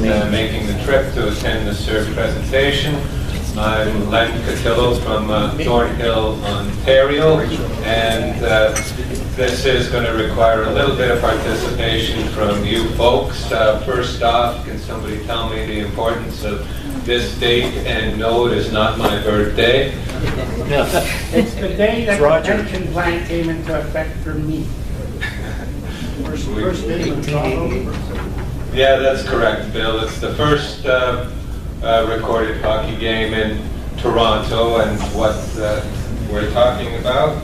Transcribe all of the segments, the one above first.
making the trip to attend the CERB presentation. I'm Len Kotylo from Thornhill, Ontario, and this is going to require a little bit of participation from you folks. First off, can somebody tell me the importance of this date? And no, it is not my birthday. It's the day that the pension plan came into effect for me. First day of Toronto. Yeah, that's correct, Bill. It's the first recorded hockey game in Toronto, and what we're talking about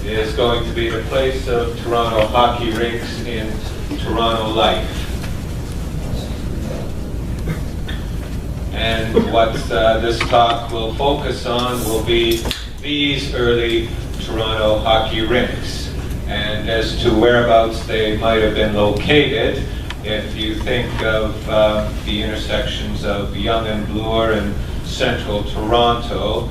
is going to be the place of Toronto hockey rinks in Toronto life. And what this talk will focus on will be these early Toronto hockey rinks, and as to whereabouts they might have been located. If you think of the intersections of Yonge and Bloor and central Toronto,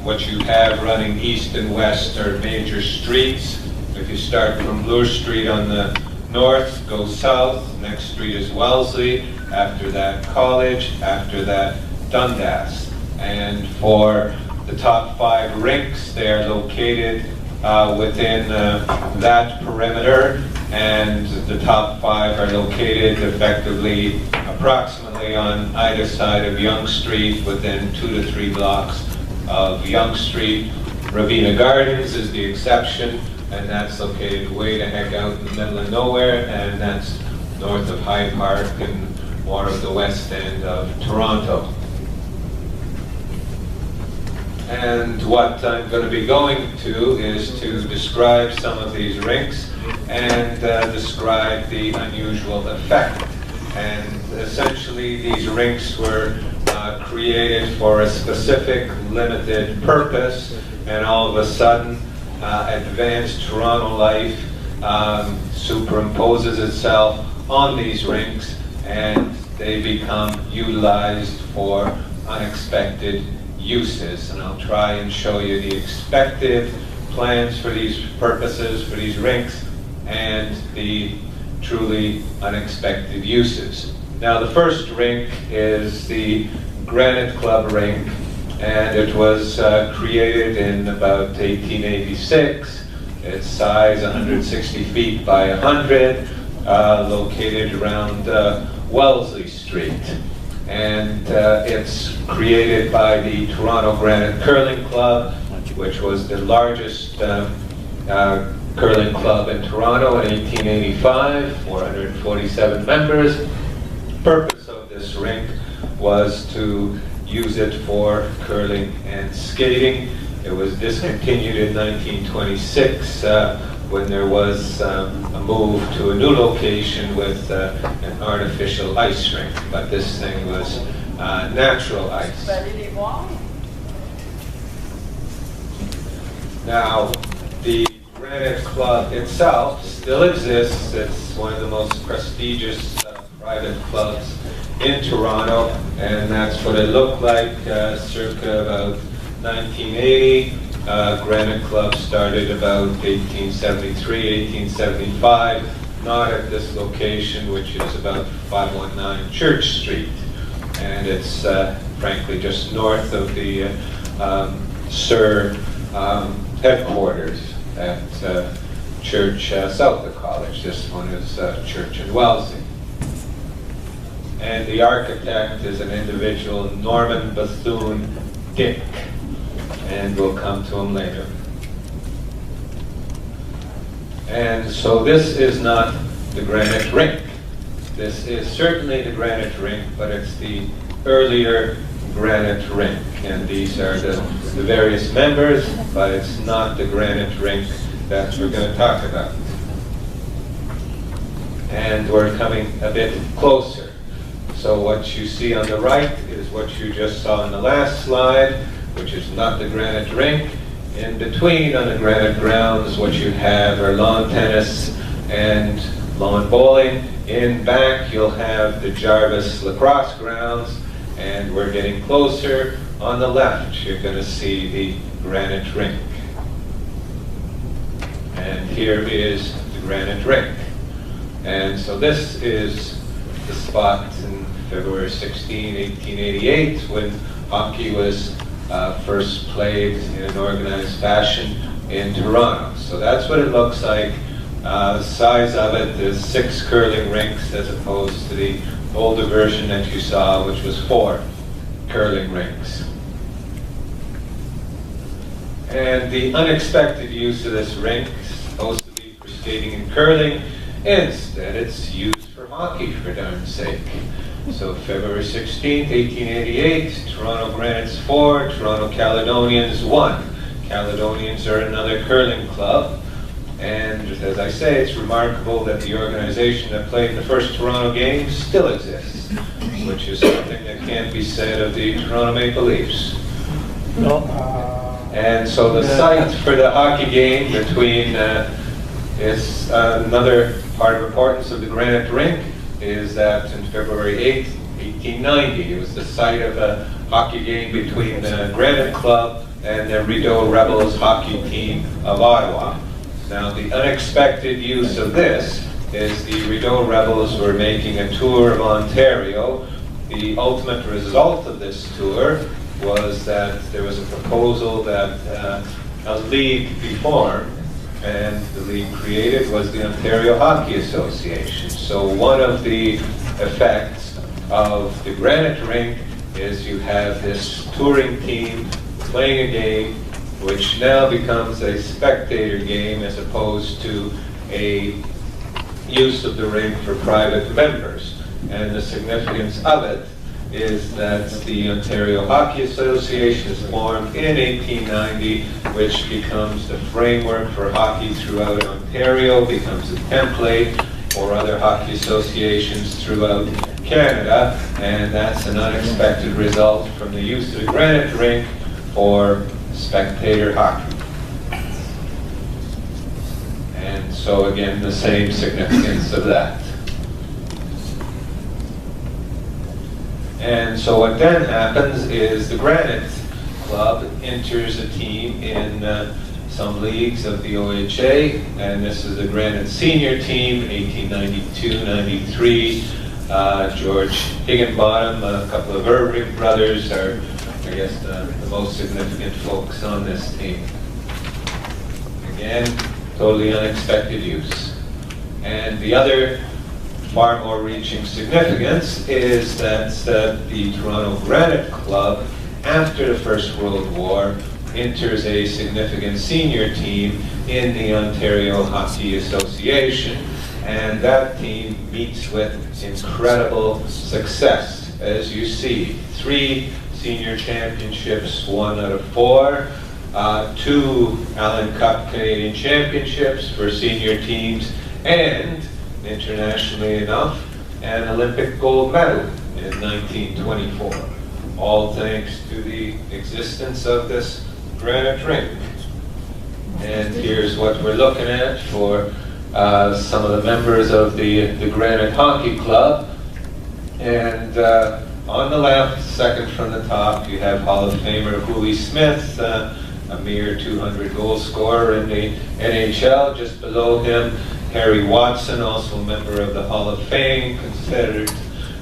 what you have running east and west are major streets. If you start from Bloor Street on the north, go south, next street is Wellesley, after that College, after that Dundas. And for the top 5 rinks, they are located within that perimeter, and the top 5 are located effectively approximately on either side of Yonge Street, within 2 to 3 blocks of Yonge Street. Ravenna Gardens is the exception, and that's located way the heck out in the middle of nowhere, and that's north of Hyde Park and more of the west end of Toronto. And what I'm going to be going to is to describe some of these rinks and describe the unusual effect. And essentially these rinks were created for a specific limited purpose, and all of a sudden advanced Toronto life superimposes itself on these rinks, and they become utilized for unexpected uses. And I'll try and show you the expected plans for these purposes, for these rinks, and the truly unexpected uses. Now, the first rink is the Granite Club rink, and it was created in about 1886. Its size 160 feet by 100, located around Wellesley Street. And it's created by the Toronto Granite Curling Club, which was the largest curling club in Toronto in 1885, 447 members. The purpose of this rink was to use it for curling and skating. It was discontinued in 1926 when there was a move to a new location with an artificial ice rink, but this thing was natural ice. Now, the Granite Club itself still exists. It's one of the most prestigious private clubs in Toronto, and that's what it looked like circa about 1980. Granite Club started about 1873, 1875, not at this location, which is about 519 Church Street. And it's frankly just north of the CERB headquarters at Church south of College. This one is Church in Wellesley. And the architect is an individual, Norman Bethune-Dick, and we'll come to him later. And so this is not the Granite Rink. This is certainly the Granite Rink, but it's the earlier Granite Rink. And these are the various members, but it's not the Granite Rink that we're going to talk about. And we're coming a bit closer. So what you see on the right is what you just saw in the last slide, which is not the Granite Rink. In between, on the granite grounds, what you have are lawn tennis and lawn bowling. In back, you'll have the Jarvis lacrosse grounds, and we're getting closer. On the left, you're going to see the Granite Rink. And here is the Granite Rink. And so this is the spot in February 16, 1888, when hockey was first played in an organized fashion in Toronto. So that's what it looks like. The size of it is 6 curling rinks as opposed to the older version that you saw, which was 4 curling rinks. And the unexpected use of this rink is supposed to be for skating and curling. Instead, it's used for hockey, for darn's sake. So February 16th, 1888, Toronto Granites 4, Toronto Caledonians 1. Caledonians are another curling club. And as I say, it's remarkable that the organization that played the first Toronto game still exists, which is something that can't be said of the Toronto Maple Leafs. And so the site for the hockey game between is another part of importance of the Granite Rink is that in February 8th, 1890, it was the site of a hockey game between the Granite Club and the Rideau Rebels hockey team of Ottawa. Now, the unexpected use of this is the Rideau Rebels were making a tour of Ontario. The ultimate result of this tour was that there was a proposal that a league be formed, and the league created was the Ontario Hockey Association. So one of the effects of the Granite Rink is you have this touring team playing a game which now becomes a spectator game as opposed to a use of the rink for private members. And the significance of it is that the Ontario Hockey Association is formed in 1890, which becomes the framework for hockey throughout Ontario, becomes a template for other hockey associations throughout Canada, and that's an unexpected result from the use of the Granite Rink for spectator hockey. And so again, the same significance of that. And so what then happens is the Granite Club enters a team in some leagues of the OHA, and this is the Granite Senior Team, 1892-93. George Higginbottom, a couple of Irving brothers are, I guess, the most significant folks on this team. Again, totally unexpected use. And the other far more reaching significance is that the Toronto Granite Club, after the First World War, enters a significant senior team in the Ontario Hockey Association, and that team meets with incredible success. As you see, 3 senior championships, 1 out of 4, 2 Allen Cup Canadian Championships for senior teams, and internationally enough, an Olympic gold medal in 1924, all thanks to the existence of this Granite Rink. And here's what we're looking at for some of the members of the Granite Hockey Club. And on the left, second from the top, you have Hall of Famer Howie Smith, a mere 200 goal scorer in the NHL. Just below him, Harry Watson, also a member of the Hall of Fame, considered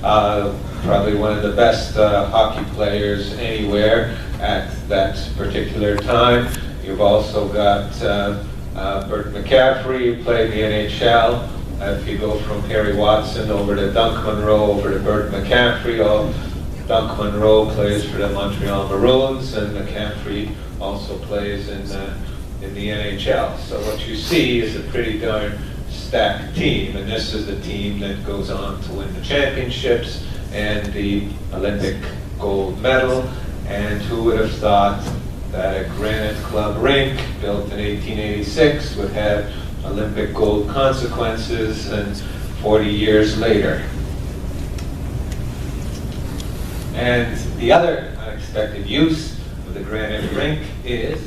probably one of the best hockey players anywhere at that particular time. You've also got Bert McCaffrey, who played in the NHL. If you go from Harry Watson over to Dunk Monroe, over to Bert McCaffrey, Dunk Monroe plays for the Montreal Maroons, and McCaffrey also plays in the NHL. So what you see is a pretty darn stacked team, and this is the team that goes on to win the championships and the Olympic gold medal. And who would have thought that a Granite Club rink built in 1886 would have Olympic gold consequences and 40 years later. And the other unexpected use of the Granite Rink is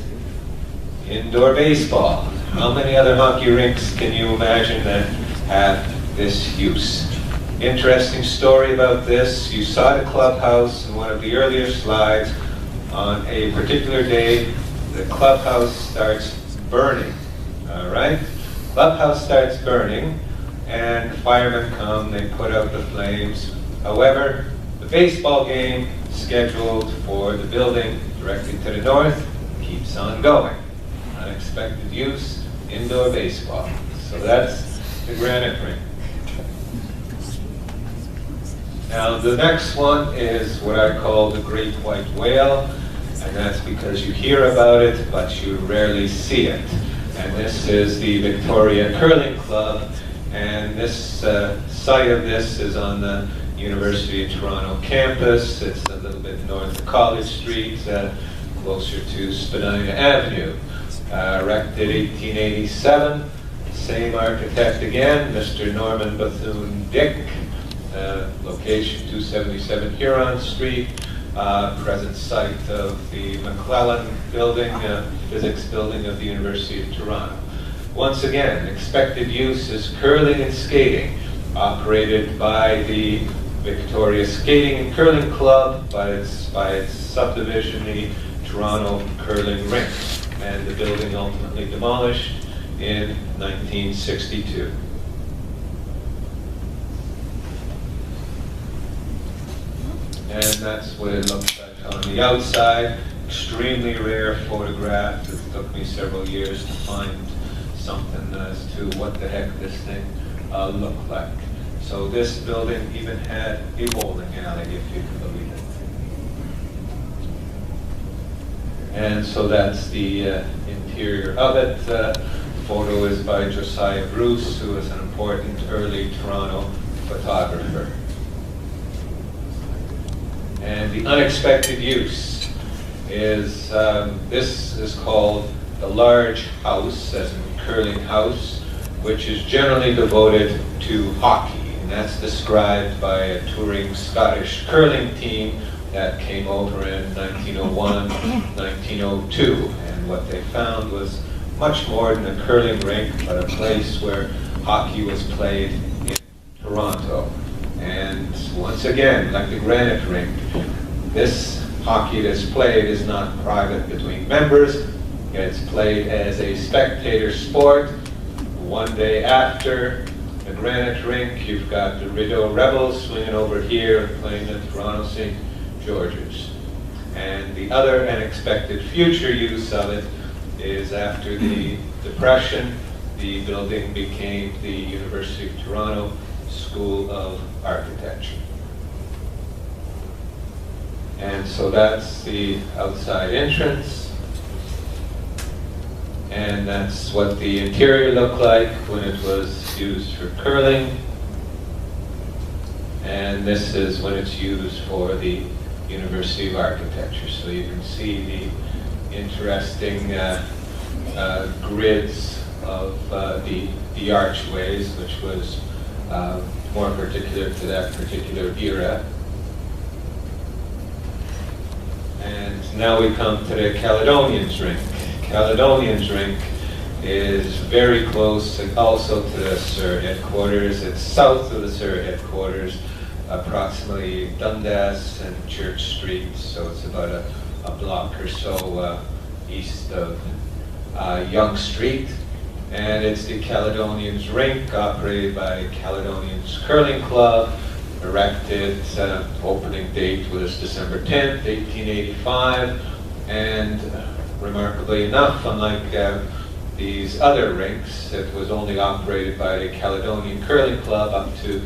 indoor baseball. How many other hockey rinks can you imagine that have this use? Interesting story about this. You saw the clubhouse in one of the earlier slides. On a particular day, the clubhouse starts burning. All right? Clubhouse starts burning, and firemen come, they put out the flames. However, the baseball game scheduled for the building directly to the north keeps on going. Unexpected use, indoor baseball. So that's the granite rink. Now the next one is what I call the Great White Whale, and that's because you hear about it, but you rarely see it. And this is the Victoria Curling Club, and this site of this is on the University of Toronto campus. It's a little bit north of College Street, closer to Spadina Avenue. Erected 1887, same architect again, Mr. Norman Bethune-Dick. Location 277 Huron Street, present site of the McClellan Building, Physics Building of the University of Toronto. Once again, expected use is curling and skating, operated by the Victoria Skating and Curling Club, by its subdivision, the Toronto Curling Rinks, and the building ultimately demolished in 1962. And that's what it looks like on the outside. Extremely rare photograph. It took me several years to find something as to what the heck this thing looked like. So this building even had a bowling alley, if you can believe it. And so that's the interior of it. Photo is by Josiah Bruce, who was an important early Toronto photographer. And the unexpected use is, this is called the large house, as in curling house, which is generally devoted to hockey. And that's described by a touring Scottish curling team that came over in 1901, 1902. And what they found was much more than a curling rink, but a place where hockey was played in Toronto. And once again, like the granite rink, this hockey that's played is not private between members. It's played as a spectator sport. One day after the granite rink, you've got the Rideau Rebels swinging over here playing the Toronto St. George's. And the other unexpected future use of it is after the Depression, the building became the University of Toronto School of Architecture. And so that's the outside entrance. And that's what the interior looked like when it was used for curling. And this is when it's used for the University of Architecture. So you can see the interesting grids of the archways, which was more particular to that particular era. And now we come to the Caledonians Rink. Caledonians Rink is very close also to the SIR headquarters. It's south of the SIR headquarters, approximately Dundas and Church Street, so it's about a block or so east of Yonge Street. And it's the Caledonians Rink, operated by Caledonians Curling Club, erected, opening date was December 10th, 1885, and remarkably enough, unlike these other rinks, it was only operated by the Caledonian Curling Club up to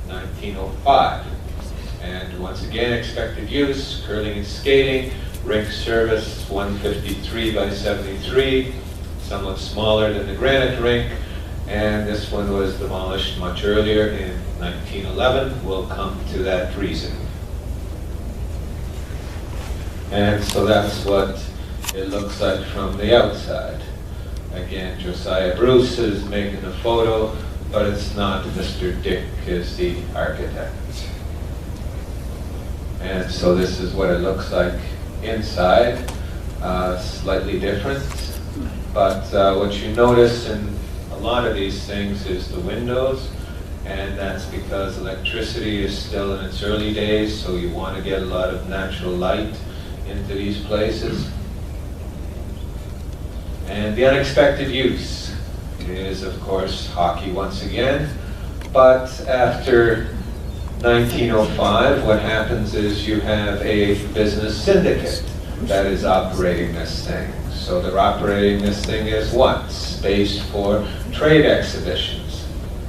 1905. And once again, expected use, curling and skating, rink service 153 by 73, somewhat smaller than the granite rink, and this one was demolished much earlier in 1911. We'll come to that reason. And so that's what it looks like from the outside. Again, Josiah Bruce is making a photo, but it's not Mr. Dick is the architect. And so this is what it looks like inside, slightly different. But what you notice in a lot of these things is the windows, and that's because electricity is still in its early days, so you want to get a lot of natural light into these places. And the unexpected use is, of course, hockey once again. But after 1905, what happens is you have a business syndicate that is operating this thing. So they're operating this thing as what? Space for trade exhibitions.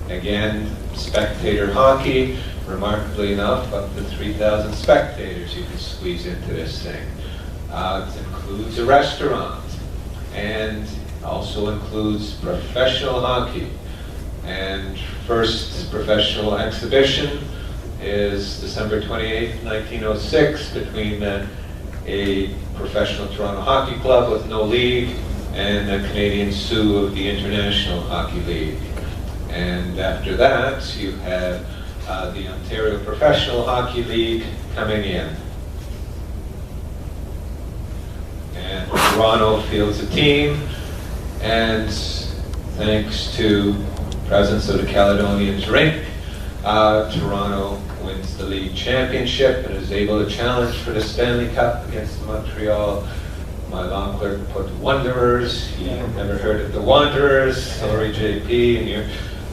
Again, spectator hockey, remarkably enough, up to 3,000 spectators you can squeeze into this thing. It includes a restaurant, and also includes professional hockey. And first professional exhibition is December 28th, 1906, between a professional Toronto Hockey Club with no league and the Canadian Sioux of the International Hockey League. And after that, you have the Ontario Professional Hockey League coming in. And Toronto fields a team, and thanks to presence of the Caledonians rink, Toronto wins the league championship and is able to challenge for the Stanley Cup against Montreal. My law clerk put Wanderers. He never heard of the Wanderers. Sorry, JP, and your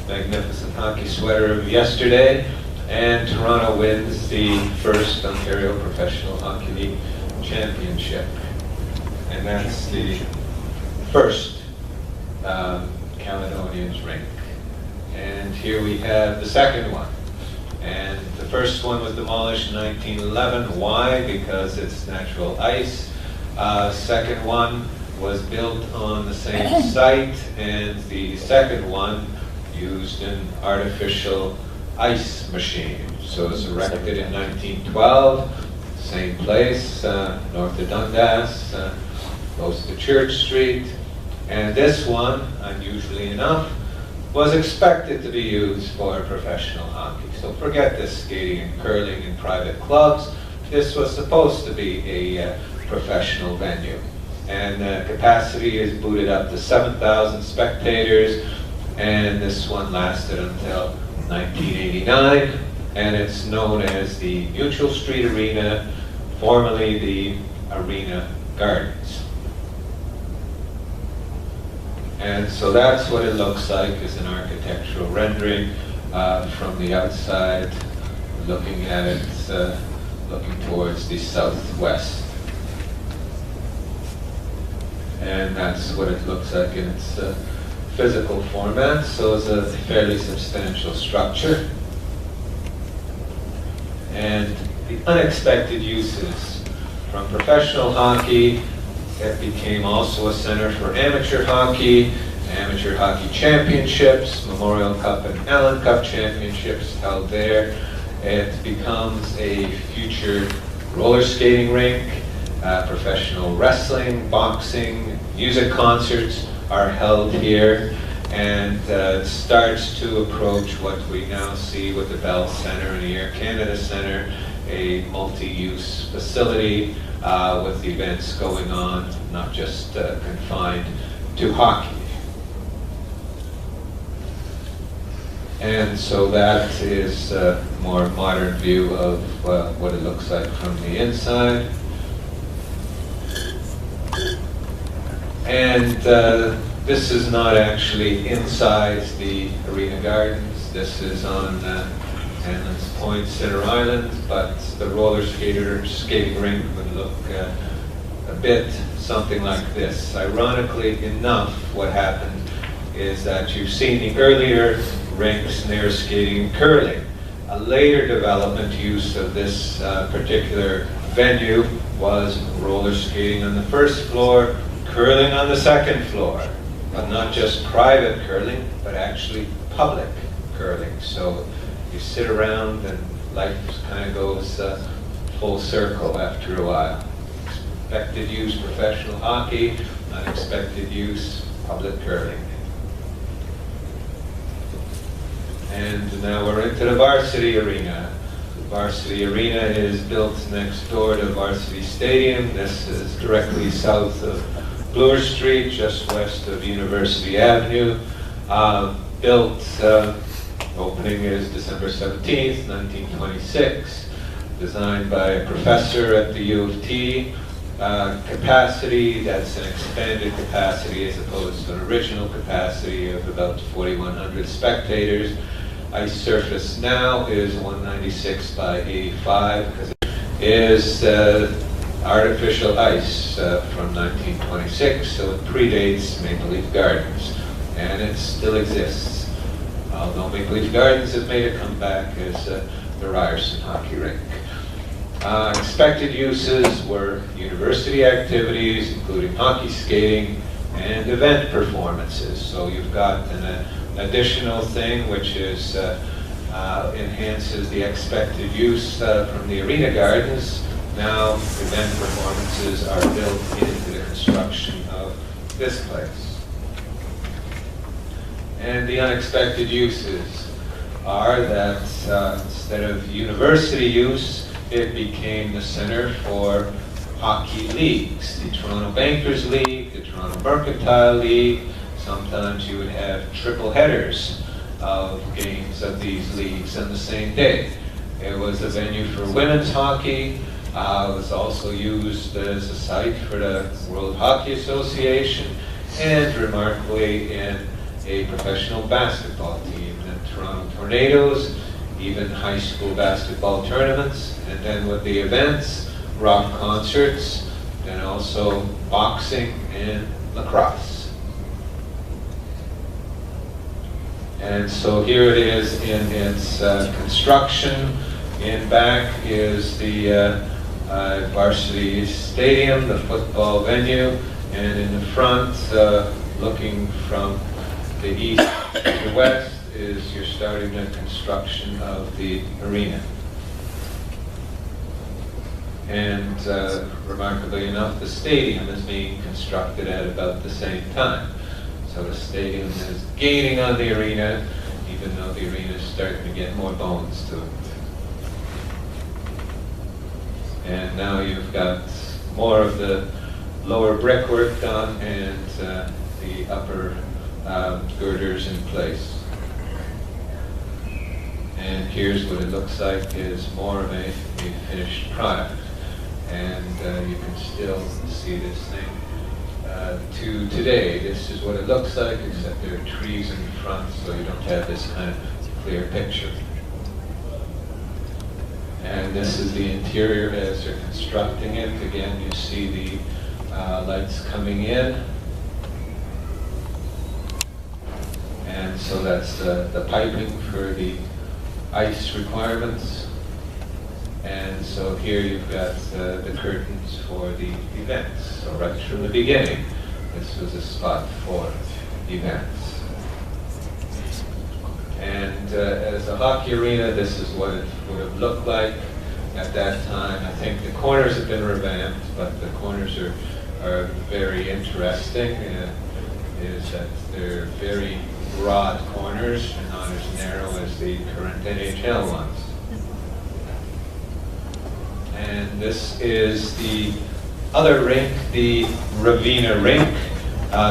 magnificent hockey sweater of yesterday. And Toronto wins the first Ontario Professional Hockey League championship. And that's the first Caledonians rink. And here we have the second one. And the first one was demolished in 1911. Why? Because it's natural ice. Second one was built on the same site, and the second one used an artificial ice machine. So it was erected in 1912, same place, north of Dundas, close to Church Street. And this one, unusually enough, was expected to be used for professional hockey. So forget this skating and curling in private clubs. This was supposed to be a professional venue. And capacity is booted up to 7,000 spectators, and this one lasted until 1989, and it's known as the Mutual Street Arena, formerly the Arena Gardens. And so that's what it looks like as an architectural rendering from the outside, looking at it, looking towards the southwest. And that's what it looks like in its physical format. So it's a fairly substantial structure. And the unexpected uses from professional hockey, it became also a center for amateur hockey championships, Memorial Cup and Allen Cup championships held there. It becomes a future roller skating rink, professional wrestling, boxing, music concerts are held here, and it starts to approach what we now see with the Bell Centre and the Air Canada Centre, a multi-use facility with events going on, not just confined to hockey. And so that is a more modern view of what it looks like from the inside. And this is not actually inside the Arena Gardens. This is on Hanlan's Point, Center Island, but the roller skating rink would look a bit something like this. Ironically enough, what happened is that you've seen the earlier rinks near skating and curling. A later development use of this particular venue was roller skating on the first floor, curling on the second floor, but not just private curling, but actually public curling. So you sit around and life kind of goes full circle after a while. Expected use professional hockey, unexpected use public curling. And now we're into the Varsity Arena. The Varsity Arena is built next door to Varsity Stadium. This is directly south of Bloor Street, just west of University Avenue. Opening is December 17th, 1926. Designed by a professor at the U of T. Capacity, that's an expanded capacity as opposed to an original capacity of about 4,100 spectators. ice surface now is 196 by 85, because it is artificial ice from 1926, so it predates Maple Leaf Gardens, and it still exists. Although Maple Leaf Gardens has made a comeback as the Ryerson hockey rink. Expected uses were university activities, including hockey skating and event performances. So you've got an additional thing which is enhances the expected use from the arena gardens. Now event performances are built into the construction of this place. And the unexpected uses are that instead of university use, it became the center for hockey leagues. The Toronto Bankers League, the Toronto Mercantile League. Sometimes you would have triple headers of games of these leagues on the same day. It was a venue for women's hockey. It was also used as a site for the World Hockey Association, and remarkably in a professional basketball team, the Toronto Tornadoes, even high school basketball tournaments, and then with the events, rock concerts, and also boxing and lacrosse. And so here it is in its construction. In back is the varsity stadium, the football venue, and in the front, looking from the east to the west, is you're starting the construction of the arena. And remarkably enough, the stadium is being constructed at about the same time. So the stadium is gaining on the arena, even though the arena is starting to get more bones to it. And now you've got more of the lower brickwork done and the upper girders in place. And here's what it looks like is more of a finished product. And you can still see this thing to today. This is what it looks like, except there are trees in front, so you don't have this kind of clear picture. And this is the interior as they're constructing it. Again, you see the lights coming in. And so that's the piping for the ice requirements. And so here you've got the curtains for the events. So right from the beginning, this was a spot for events. And as a hockey arena, this is what it would have looked like at that time. I think the corners have been revamped, but the corners are very interesting. Is that they're very broad corners and not as narrow as the current NHL ones. And this is the other rink, the Ravenna Rink.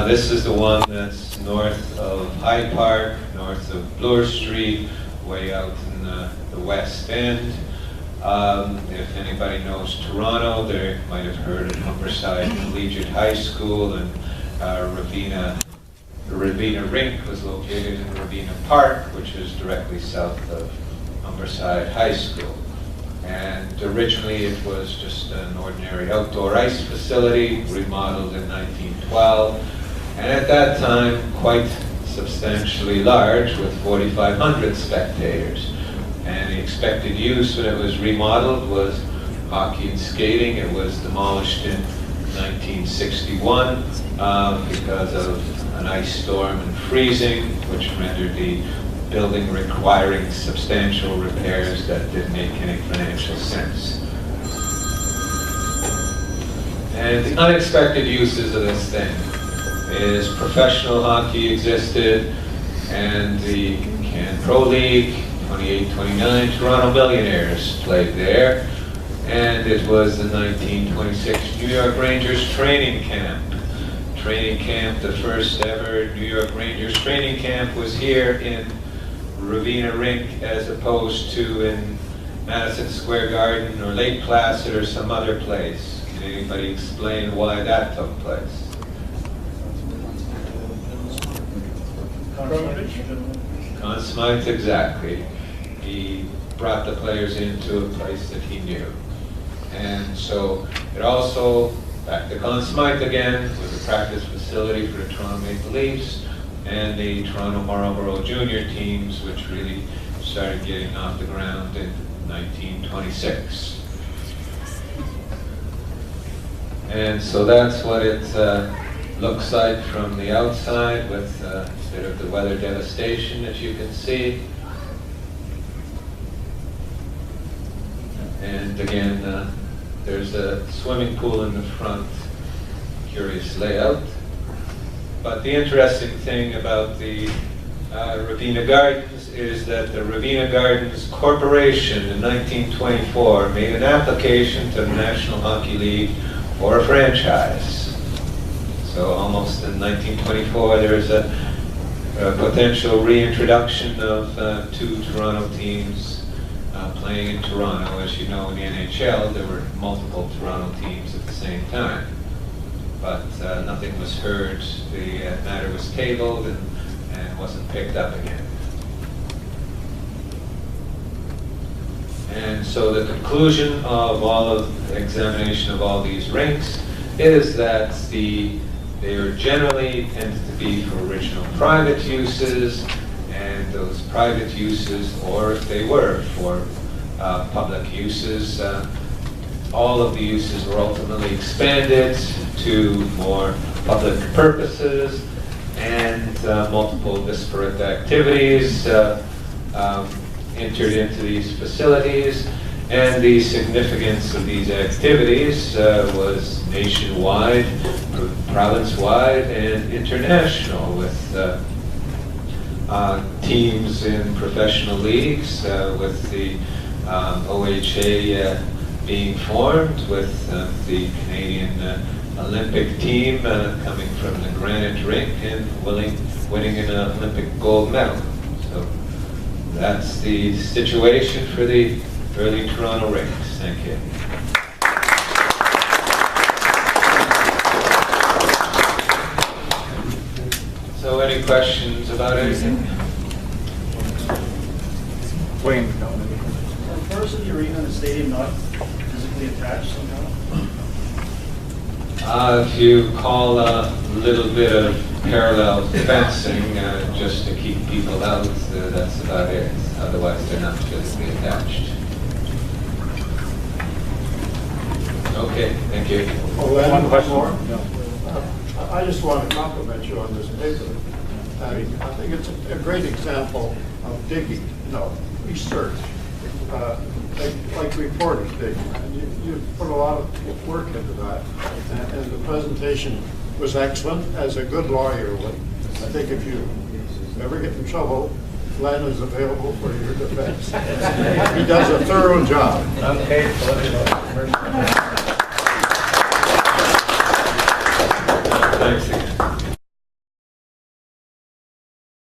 This is the one that's north of High Park, north of Bloor Street, way out in the West End. If anybody knows Toronto, they might have heard of Humberside Collegiate High School, and the Ravenna Rink was located in Ravenna Park, which is directly south of Humberside High School. And originally it was just an ordinary outdoor ice facility, remodeled in 1912, and at that time quite substantially large with 4,500 spectators. And the expected use when it was remodeled was hockey and skating. It was demolished in 1961 because of an ice storm and freezing, which rendered the building requiring substantial repairs that didn't make any financial sense. And the unexpected uses of this thing is professional hockey existed, and the Can Pro League, 28-29 Toronto Millionaires played there, and it was the 1926 New York Rangers training camp. The first ever New York Rangers training camp was here in Ravenna Rink as opposed to in Madison Square Garden or Lake Placid or some other place. Can anybody explain why that took place? Conn Smythe, exactly. He brought the players into a place that he knew. And so it also, back to Conn Smythe again, was a practice facility for the Toronto Maple Leafs and the Toronto Marlborough Junior teams, which really started getting off the ground in 1926. And so that's what it looks like from the outside, with a bit of the weather devastation that you can see. And again, there's a swimming pool in the front, curious layout. But the interesting thing about the Ravenna Gardens is that the Ravenna Gardens Corporation in 1924 made an application to the National Hockey League for a franchise. So almost in 1924 there's a potential reintroduction of two Toronto teams playing in Toronto. As you know, in the NHL there were multiple Toronto teams at the same time. But nothing was heard. The matter was tabled and wasn't picked up again. And so the conclusion of all of the examination of all these rinks is that they are generally tended to be for original private uses, and those private uses, or if they were for public uses, all of the uses were ultimately expanded to more public purposes, and multiple disparate activities entered into these facilities. And the significance of these activities was nationwide, province-wide, and international, with teams in professional leagues, with the OHA being formed, with the Canadian Olympic team coming from the Granite Rink and winning an Olympic gold medal. So that's the situation for the early Toronto Rinks. Thank you. So any questions about anything? Wayne. First, the arena and the stadium not physically attached somehow? If you call a little bit of parallel fencing just to keep people out, that's about it. Otherwise, they're not physically attached. Okay, thank you. One question more? I just want to compliment you on this paper. I think it's a great example of digging, research, like reporters dig. You put a lot of work into that, and the presentation was excellent, as a good lawyer would. I think if you ever get in trouble, Glenn is available for your defense. He does a thorough job. Okay.